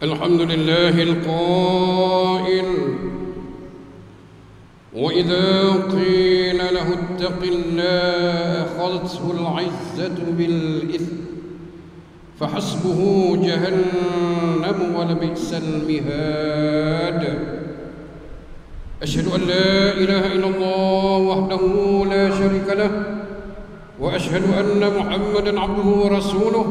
الحمد لله القائل: وإذا قيل له اتق الله أخذته العزة بالإثم فحسبه جهنم ولبئس المهاد. أشهد أن لا إله إلا الله وحده لا شريك له وأشهد أن محمدا عبده ورسوله.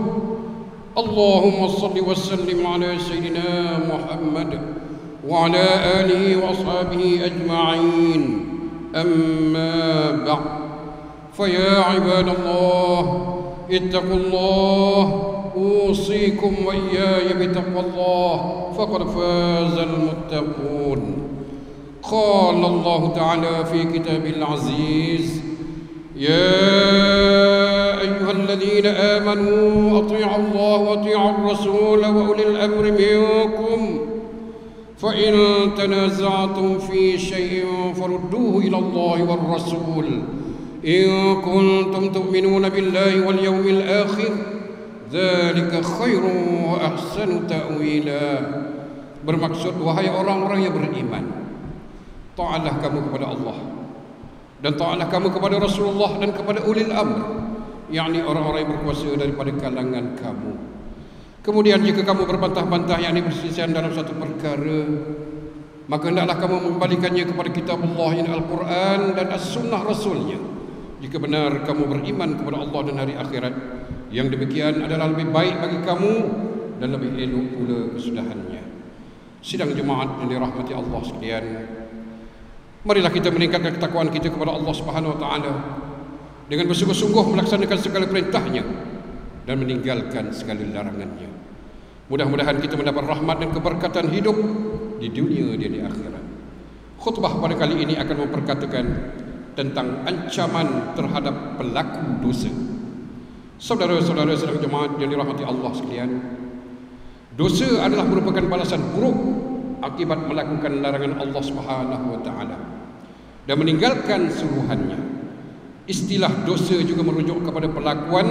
اللهم صل وسلم على سيدنا محمد وعلى آله وأصحابه أجمعين. أما بعد، فيا عباد الله اتقوا الله، أوصيكم وإياي بتقوى الله، فقد فاز المتقون. قال الله تعالى في كتابه العزيز: يا أيها الذين آمنوا أطيعوا الله وأطيعوا الرسول وأولي الأمر منكم فإن تنازعتم في شيء فردوه إلى الله والرسول إن كنتم تؤمنون بالله واليوم الآخر ذلك خير وأحسن تأويلا. Bermaksud, wahai orang-orang yang beriman, taatlah kamu kepada Allah dan taatlah kamu kepada Rasulullah dan kepada ulil amr, yakni orang-orang yang berkuasa daripada kalangan kamu. Kemudian jika kamu berbantah-bantah, yakni perselisihan dalam satu perkara, maka hendaklah kamu mengembalikannya kepada kitab Allah, yakni Al-Quran, dan As-Sunnah Rasulnya. Jika benar kamu beriman kepada Allah dan hari akhirat, yang demikian adalah lebih baik bagi kamu dan lebih elok pula kesudahannya. Sidang jemaat yang dirahmati Allah sekalian, marilah kita meningkatkan ketakwaan kita kepada Allah Subhanahu wa taala dengan bersungguh-sungguh melaksanakan segala perintahnya dan meninggalkan segala larangannya. Mudah-mudahan kita mendapat rahmat dan keberkatan hidup di dunia dan di akhirat. Khutbah pada kali ini akan memperkatakan tentang ancaman terhadap pelaku dosa. Saudara-saudara sedang jemaat yang dirahmati Allah sekalian, dosa adalah merupakan balasan buruk akibat melakukan larangan Allah Subhanahu wa taala dan meninggalkan suruhannya. Istilah dosa juga merujuk kepada perlakuan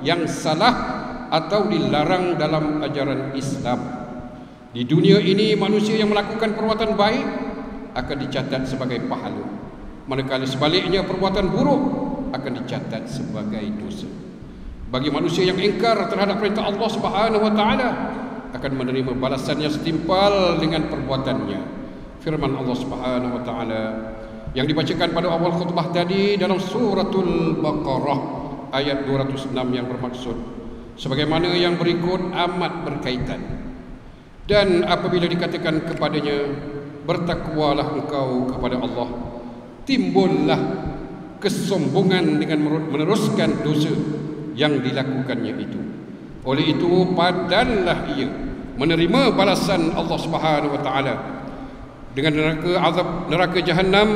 yang salah atau dilarang dalam ajaran Islam. Di dunia ini, manusia yang melakukan perbuatan baik akan dicatat sebagai pahala, manakala sebaliknya perbuatan buruk akan dicatat sebagai dosa. Bagi manusia yang ingkar terhadap perintah Allah Subhanahu wa taala akan menerima balasannya setimpal dengan perbuatannya. Firman Allah Subhanahu wa taala yang dibacakan pada awal khutbah tadi dalam suratul Baqarah ayat 206 yang bermaksud sebagaimana yang berikut amat berkaitan. Dan apabila dikatakan kepadanya, bertakwalah engkau kepada Allah, timbullah kesombongan dengan meneruskan dosa yang dilakukannya itu. Oleh itu, padanlah ia menerima balasan Allah Subhanahu wa taala dengan neraka Jahannam,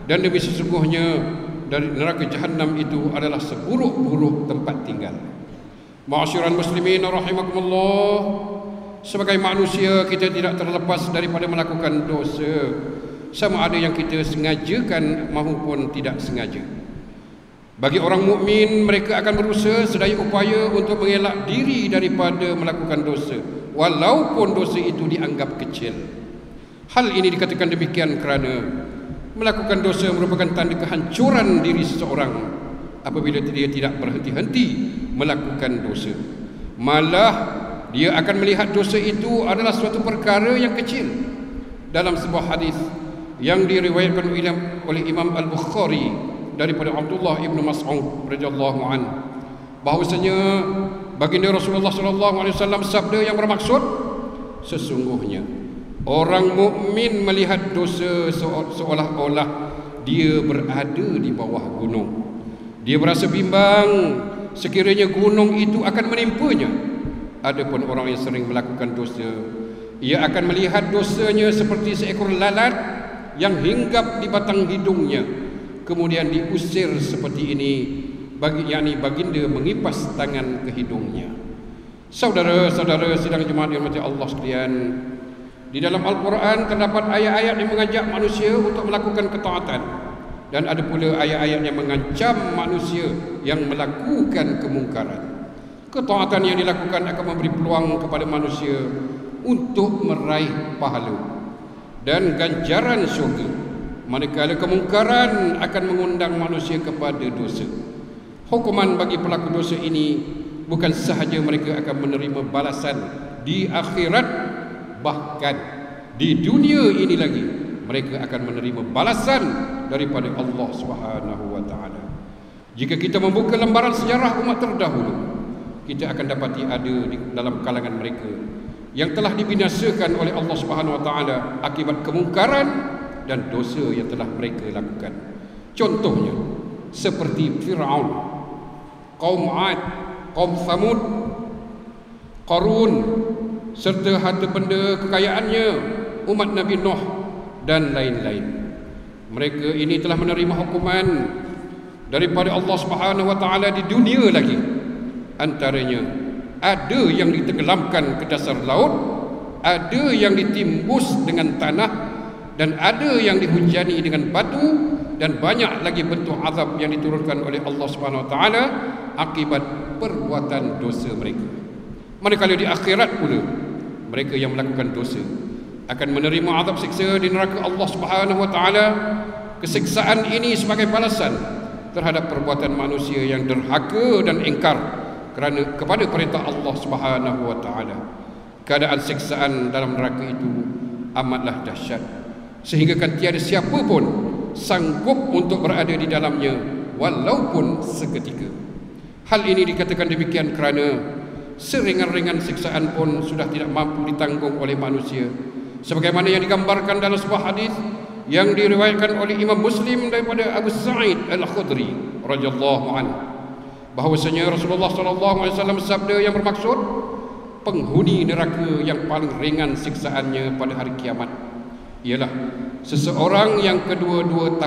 dan demi sesungguhnya dari neraka Jahannam itu adalah seburuk-buruk tempat tinggal. Ma'asyiral muslimin rahimakumullah, sebagai manusia kita tidak terlepas daripada melakukan dosa, sama ada yang kita sengajakan maupun tidak sengaja. Bagi orang mukmin, mereka akan berusaha sedaya upaya untuk mengelak diri daripada melakukan dosa, walaupun dosa itu dianggap kecil. Hal ini dikatakan demikian kerana melakukan dosa merupakan tanda kehancuran diri seseorang apabila dia tidak berhenti-henti melakukan dosa. Malah dia akan melihat dosa itu adalah suatu perkara yang kecil. Dalam sebuah hadis yang diriwayatkan oleh Imam Al-Bukhari daripada Abdullah ibnu Mas'ud radhiyallahu an, bahwasanya baginda Rasulullah sallallahu alaihi wasallam sabda yang bermaksud, sesungguhnya orang mukmin melihat dosa seolah-olah dia berada di bawah gunung. Dia berasa bimbang sekiranya gunung itu akan menimpanya. Adapun orang yang sering melakukan dosa, ia akan melihat dosanya seperti seekor lalat yang hinggap di batang hidungnya, kemudian diusir seperti ini, yakni baginda mengipas tangan ke hidungnya. Saudara-saudara sidang jemaat yang dirahmati Allah sekalian, di dalam Al-Quran terdapat ayat-ayat yang mengajak manusia untuk melakukan ketaatan, dan ada pula ayat-ayat yang mengancam manusia yang melakukan kemungkaran. Ketaatan yang dilakukan akan memberi peluang kepada manusia untuk meraih pahala dan ganjaran syurga, manakala kemungkaran akan mengundang manusia kepada dosa. Hukuman bagi pelaku dosa ini bukan sahaja mereka akan menerima balasan di akhirat, bahkan di dunia ini lagi mereka akan menerima balasan daripada Allah Subhanahu wa taala. Jika kita membuka lembaran sejarah umat terdahulu, kita akan dapati ada di dalam kalangan mereka yang telah dibinasakan oleh Allah Subhanahu wa taala akibat kemungkaran dan dosa yang telah mereka lakukan. Contohnya seperti Firaun, kaum 'Ad, kaum Thamud, Qarun serta harta benda kekayaannya, umat Nabi Nuh dan lain-lain. Mereka ini telah menerima hukuman daripada Allah Subhanahu wa taala di dunia lagi. Antaranya ada yang ditenggelamkan ke dasar laut, ada yang ditimbus dengan tanah, dan ada yang dihujani dengan batu, dan banyak lagi bentuk azab yang diturunkan oleh Allah Subhanahu wa taala akibat perbuatan dosa mereka. Manakala di akhirat pula, mereka yang melakukan dosa akan menerima azab siksa di neraka Allah Subhanahu wa taala. Kesiksaan ini sebagai balasan terhadap perbuatan manusia yang derhaka dan ingkar kerana kepada perintah Allah Subhanahu wa taala. Keadaan siksaan dalam neraka itu amatlah dahsyat, sehingga kan tiada siapa pun sanggup untuk berada di dalamnya walaupun seketika. Hal ini dikatakan demikian kerana seringan-ringan siksaan pun sudah tidak mampu ditanggung oleh manusia, sebagaimana yang digambarkan dalam sebuah hadis yang diriwayatkan oleh Imam Muslim daripada Abu Sa'id Al-Khudri radhiyallahu anhu, bahwasanya Rasulullah sallallahu alaihi wasallam sabda yang bermaksud penghuni neraka yang paling ringan siksaannya pada hari kiamat ialah seseorang yang kedua-dua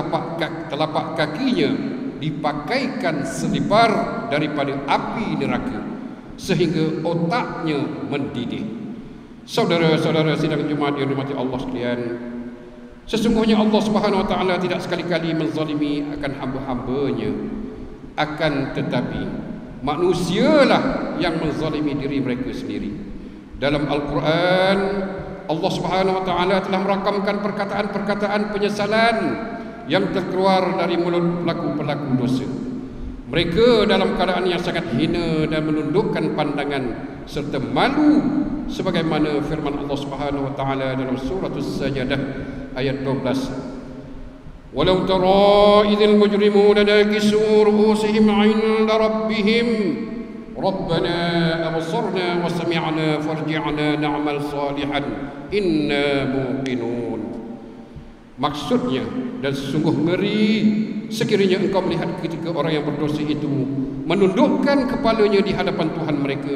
telapak kakinya dipakaikan selipar daripada api neraka sehingga otaknya mendidih. Saudara-saudara sidang Jumaat yang dirahmati Allah sekalian, sesungguhnya Allah Subhanahu wa taala tidak sekali-kali menzalimi akan hamba-hambanya, akan tetapi manusialah yang menzalimi diri mereka sendiri. Dalam Al-Quran, Allah Subhanahu wa taala telah merakamkan perkataan-perkataan penyesalan yang terkeluar dari mulut pelaku-pelaku dosa. Mereka dalam keadaan yang sangat hina dan menundukkan pandangan serta malu, sebagaimana firman Allah Subhanahu wa taala dalam surah As-Sajdah ayat 12. Walau tara idzal mujrimuna nakisu ru'usihim 'inda rabbihim rabbana absarna wa sami'na farji'na na'mal salihan inna muqinun. Maksudnya, dan sungguh ngeri sekiranya engkau melihat ketika orang yang berdosa itu menundukkan kepalanya di hadapan Tuhan mereka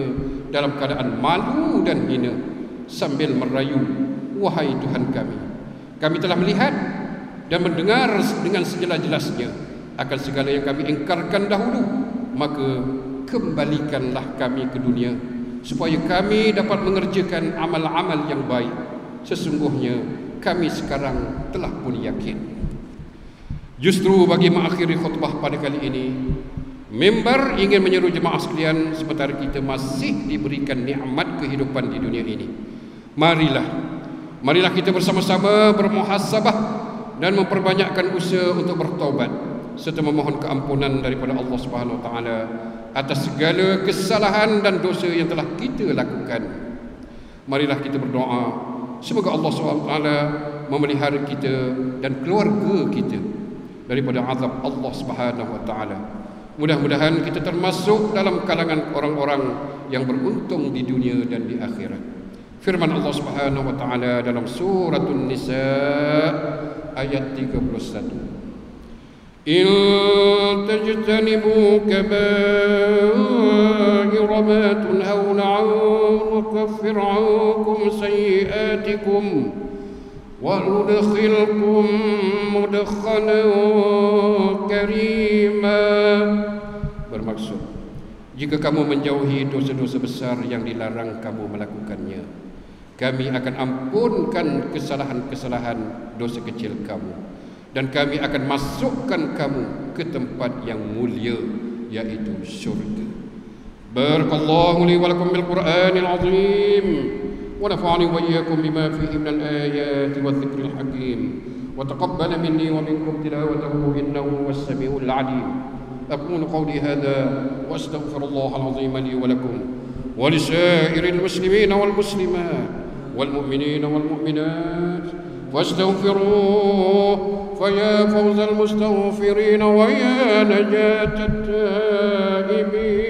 dalam keadaan malu dan hina sambil merayu, wahai Tuhan kami, kami telah melihat dan mendengar dengan sejelas-jelasnya akan segala yang kami ingkarkan dahulu, maka kembalikanlah kami ke dunia supaya kami dapat mengerjakan amal-amal yang baik. Sesungguhnya kami sekarang telah pun yakin. Justru bagi mengakhiri khutbah pada kali ini, mimbar ingin menyeru jemaah sekalian sementara kita masih diberikan nikmat kehidupan di dunia ini. Marilah kita bersama-sama bermuhasabah dan memperbanyakkan usaha untuk bertaubat serta memohon keampunan daripada Allah Subhanahu wa taala atas segala kesalahan dan dosa yang telah kita lakukan. Marilah kita berdoa semoga Allah SWT memelihara kita dan keluarga kita daripada azab Allah Subhanahu wa taala. Mudah-mudahan kita termasuk dalam kalangan orang-orang yang beruntung di dunia dan di akhirat. Firman Allah Subhanahu wa taala dalam surah An-Nisa ayat 31. In tajtanibu kaba'ira ma tunhauna 'anhu nukaffir 'ankum sayyi'atikum wa nudkhilkum mudkhalan karima. Bermaksud, jika kamu menjauhi dosa-dosa besar yang dilarang kamu melakukannya, kami akan ampunkan kesalahan-kesalahan dosa kecil kamu, dan kami akan masukkan kamu ke tempat yang mulia, yaitu syurga. Barakallahu li wa lakum bil Qur'anil azim ونفعني وإياكم بما فيه من الآيات والذكر الحكيم، وتقبل مني ومنكم تلاوته إنه هو السميع العليم. أقول قولي هذا وأستغفر الله العظيم لي ولكم ولسائر المسلمين والمسلمات والمؤمنين والمؤمنات فاستغفروه فيا فوز المستغفرين ويا نجاة التائبين.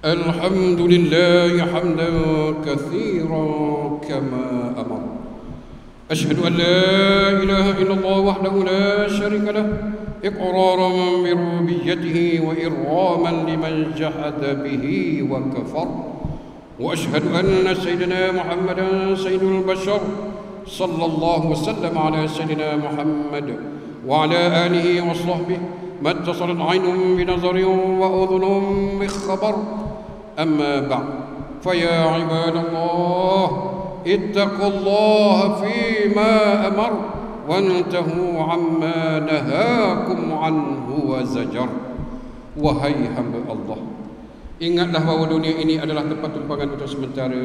الحمد لله حمدا كثيرا كما أمر. أشهد أن لا إله إلا الله وحده لا شريك له إقرارا بربوبيته وإرغاما لمن جحد به وكفر. وأشهد أن سيدنا محمدا سيد البشر صلى الله وسلم على سيدنا محمد وعلى آله وصحبه ما اتصلت عين بنظر وأذن بخبر. أما بعد فيا عباد الله اتقوا الله فيما أمر وانتهوا عما نهاكم عنه وزجر. Wahai hamba Allah, ingatlah bahawa dunia ini adalah tempat tumpangan untuk sementara,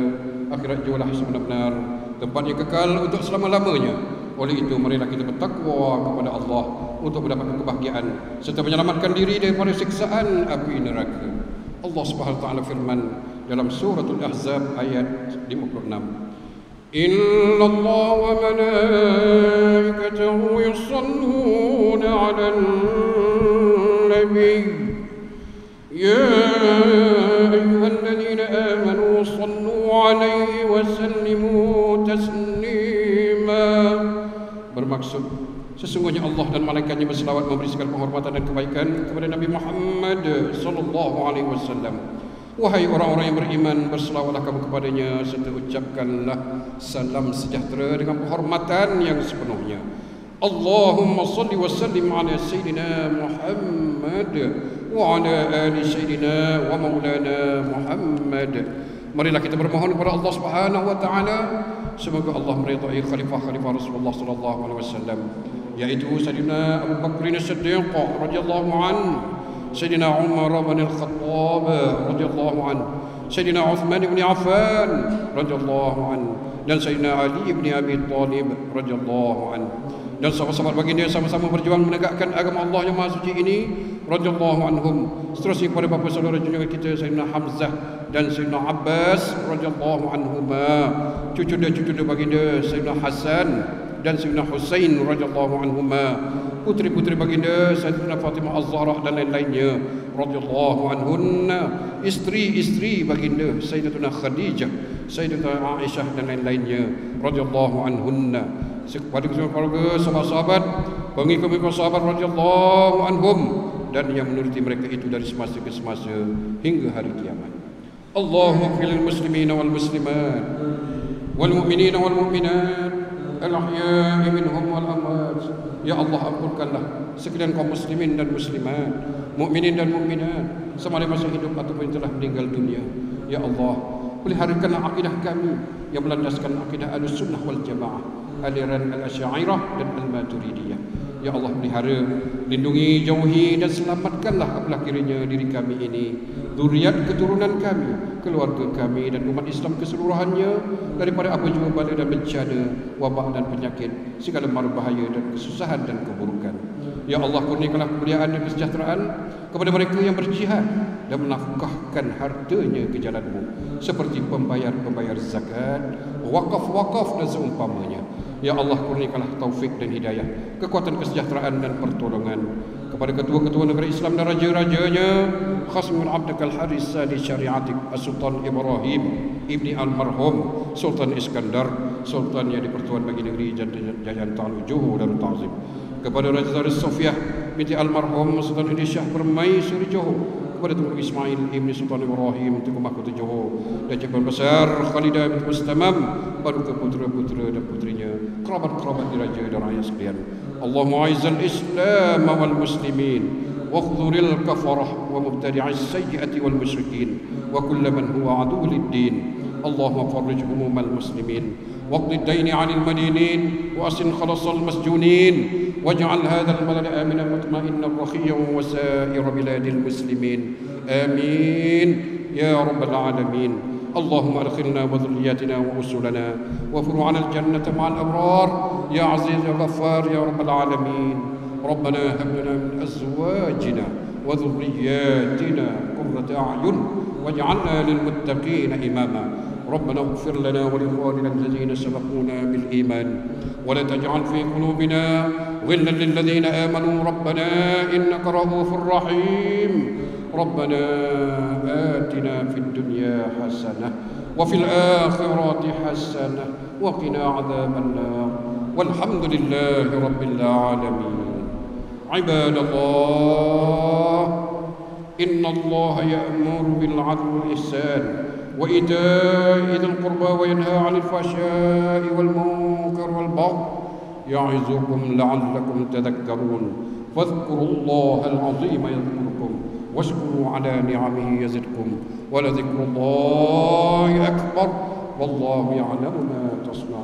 akhirat jualah sebenar-benar tempat yang kekal untuk selama-lamanya. Oleh itu marilah kita bertakwa kepada Allah untuk mendapatkan kebahagiaan serta menyelamatkan diri daripada siksaan api neraka. Allah Subhanahu wa taala firman dalam suratul Ahzab ayat 56, Inna Allah wa malaikatahu yusalluna 'alan nabi ya ayyuhalladzina amanu sallu 'alaihi wa sallimu taslima. Bermaksud sesungguhnya Allah dan malaikatnya berselawat memberi segala penghormatan dan kebaikan kepada Nabi Muhammad sallallahu alaihi wasallam. Wahai orang-orang yang beriman, berselawatlah kamu kepadanya serta ucapkanlah salam sejahtera dengan penghormatan yang sepenuhnya. Allahumma salli wa sallim ala sayyidina Muhammad wa ala ali sayyidina wa maulana Muhammad. Marilah kita bermohon kepada Allah Subhanahu wa taala semoga Allah meridai khalifah-khalifah Rasulullah sallallahu alaihi wasallam, yaitu Sayyidina Abu Bakr As-Siddiq radhiyallahu anhu, Sayyidina Umar bin Al-Khattab radhiyallahu anhu, Sayyidina Uthman bin Affan radhiyallahu anhu, dan Sayyidina Ali bin Abi Thalib radhiyallahu anhu, dan sahabat-sahabat baginda sama-sama berjuang menegakkan agama Allah yang maha suci ini radhiyallahu anhum. Seterusnya kepada bapa saudara junjungan kita Sayyidina Hamzah dan Sayyidina Abbas radhiyallahu anhuma, cucu dan cucu baginda Sayyidina Hasan dan Sayyidina Husain radhiyallahu anhuma, putri-putri baginda Sayyidina Fatimah Az-Zahra dan lain-lainnya radhiyallahu anhunna, isteri-isteri baginda Sayyidatuna Khadijah, Sayyidatuna Aisyah dan lain-lainnya radhiyallahu anhunna, kepada keluarga sahabat-sahabat, pengikut-pengikut sahabat radhiyallahu anhum, dan yang menuruti mereka itu dari semasa ke semasa hingga hari kiamat. Allahumma ighfir lil muslimina wal muslimat wal mu'minina wal mu'minat al-ahya'i minhum wal amwat. Ya Allah, ampunkanlah sekalian kaum muslimin dan muslimat, mukminin dan mukminat, sama ada masih hidup ataupun telah meninggal dunia. Ya Allah, peliharakanlah akidah kami yang melandaskan akidah Ahlussunnah wal Jamaah, aliran Al-Asy'ariyah dan Al-Maturidiyah. Ya Allah, pelihara, lindungi, jauhi dan selamatkanlah apalah kiranya diri kami ini, zuriat keturunan kami, keluarga kami dan umat Islam keseluruhannya daripada apa jua bala dan bencana, wabak dan penyakit, segala mara bahaya dan kesusahan dan keburukan. Ya Allah, kurniakanlah kemuliaan dan kesejahteraan kepada mereka yang berjihad dan menafkahkan hartanya ke jalan-Mu, seperti pembayar-pembayar zakat, wakaf-wakaf dan seumpamanya. Ya Allah, kurniakanlah taufik dan hidayah, kekuatan kesejahteraan dan pertolongan kepada ketua-ketua negara Islam dan raja-rajanya, Khasimul Abdul Haris Sadi Syariatik As-Sultan Ibrahim Ibni Al-Marhum Sultan Iskandar, Sultan yang di Pertuan bagi negeri Jayaan Ta'alu Johor Darul Ta'zim, kepada Raja Darus Sofiah binti almarhum Sultan Indonesia Permaisuri Johor, kepada Tengku Ismail Ibn Sultan Ibrahim Tengku Mahkota Johor, dan Jabatan Besar Khalidah binti Mustamam, baru ke putera-putera dan putrinya, kerabat-kerabat diraja dan rakyat sekalian. Allahumma a'izzal Islam wal muslimin wa khudhuril kafarah wa mubtadi'is sayyi'ati wal musyrikin wa kulla man huwa adu lid-din. Allahumma farrij humumal muslimin waqdi ad-dayn 'anil madinin wa asin khalasal masjunin واجعل هذا البلد آمنا مطمئنا رخيا وسائر بلاد المسلمين آمين يا رب العالمين. اللهم أدخلنا وذرياتنا وأسلنا وفروعنا الجنة مع الأبرار يا عزيز يا غفار يا رب العالمين. ربنا هب لنا من أزواجنا وذرياتنا قرة أعين واجعلنا للمتقين إماما. ربنا اغفر لنا ولإخواننا الذين سبقونا بالإيمان ولا تجعل في قلوبنا غلا للذين آمنوا ربنا إنك رؤوف رحيم. ربنا آتنا في الدنيا حسنة وفي الآخرة حسنة وقنا عذاب النار والحمد لله رب العالمين. عباد الله، إن الله يأمر بالعدل والإحسان وإيتاء ذي القربى وينهى عن الفحشاء والمنكر والبغي يعظكم لعلكم تذكرون. فاذكروا الله العظيم يذكركم واشكروا على نعمه يزدكم ولذكر الله أكبر والله يعلم ما تصنعون.